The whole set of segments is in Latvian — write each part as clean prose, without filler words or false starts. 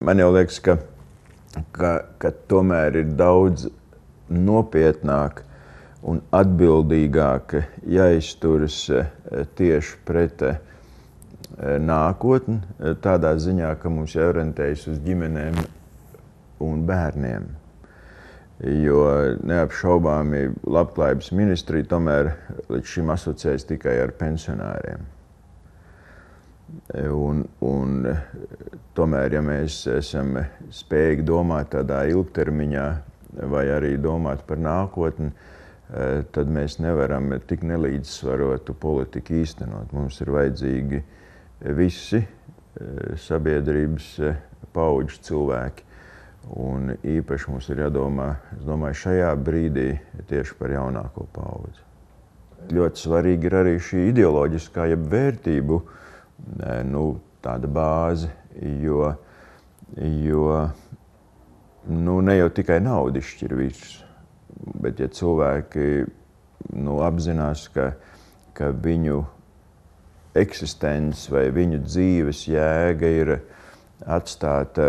Man jau liekas, ka tomēr ir daudz nopietnāk un atbildīgāk jāizturas tieši pret nākotni, tādā ziņā, ka mums jāorientējas uz ģimenēm un bērniem. Jo neapšaubāmi labklājības ministrija tomēr līdz šim asociējas tikai ar pensionāriem. Un tomēr, ja mēs esam spējīgi domāt tādā ilgtermiņā vai arī domāt par nākotni, tad mēs nevaram tik nelīdzsvarotu politiku īstenot. Mums ir vajadzīgi visi sabiedrības paudžu cilvēki. Un īpaši mums ir jādomā, es domāju, šajā brīdī tieši par jaunāko paudzi. Ļoti svarīgi ir arī šī ideoloģiskā, jeb vērtību, tāda bāze, jo ne jau tikai nauda izšķir visus, bet ja cilvēki apzinās, ka viņu eksistence vai viņu dzīves jēga ir atstāt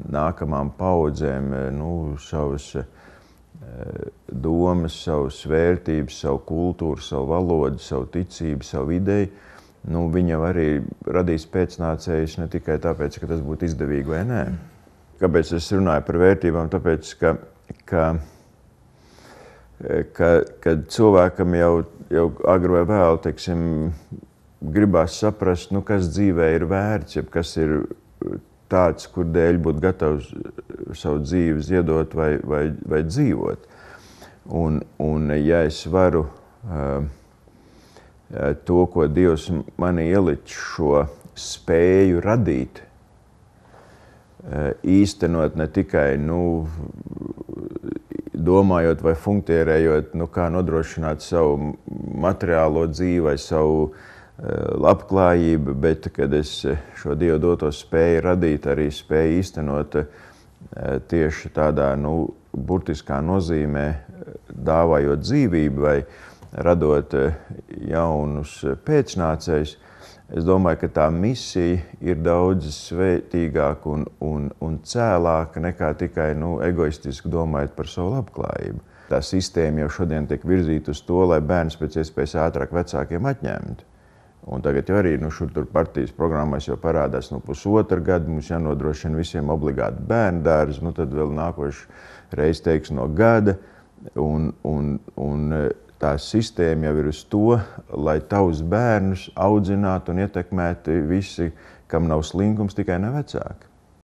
nākamām paudzēm savas domas, savas vērtības, savu kultūru, savu valodu, savu ticību, savu ideju, viņi jau arī radīs pēcnācējus ne tikai tāpēc, ka tas būtu izdevīgi vai nē. Kāpēc es runāju par vērtībām? Tāpēc, ka cilvēkam jau agri vai vēl, teiksim, gribās saprast, kas dzīvē ir vērts, jeb kas ir tāds, kur dēļ būtu gatavs savu dzīvi ziedot vai dzīvot. Un ja es varu to, ko Dievs manī ielic šo spēju radīt, īstenot ne tikai, domājot vai funkcionējot, kā nodrošināt savu materiālo dzīvi vai savu labklājību, bet kad es šo Dievu doto spēju radīt, arī spēju īstenot tieši tādā, burtiskā nozīmē, dāvājot dzīvību vai radot jaunus pēcnācējus, es domāju, ka tā misija ir daudz svētīgāka un cēlāka nekā tikai egoistiski domājot par savu labklājību. Tā sistēma jau šodien tiek virzīta uz to, lai bērns pēc iespējas ātrāk vecākiem atņemtu. Un tagad jau arī šur tur partijas programmās jau parādās pusotra gada, mums jānodrošina visiem obligāti bērnu dārzi, tad vēl nākošu reizi teiks no gada. Un tā sistēma jau ir uz to, lai tavus bērnus audzinātu un ietekmētu visi, kam nav slinkums, tikai ne vecāki.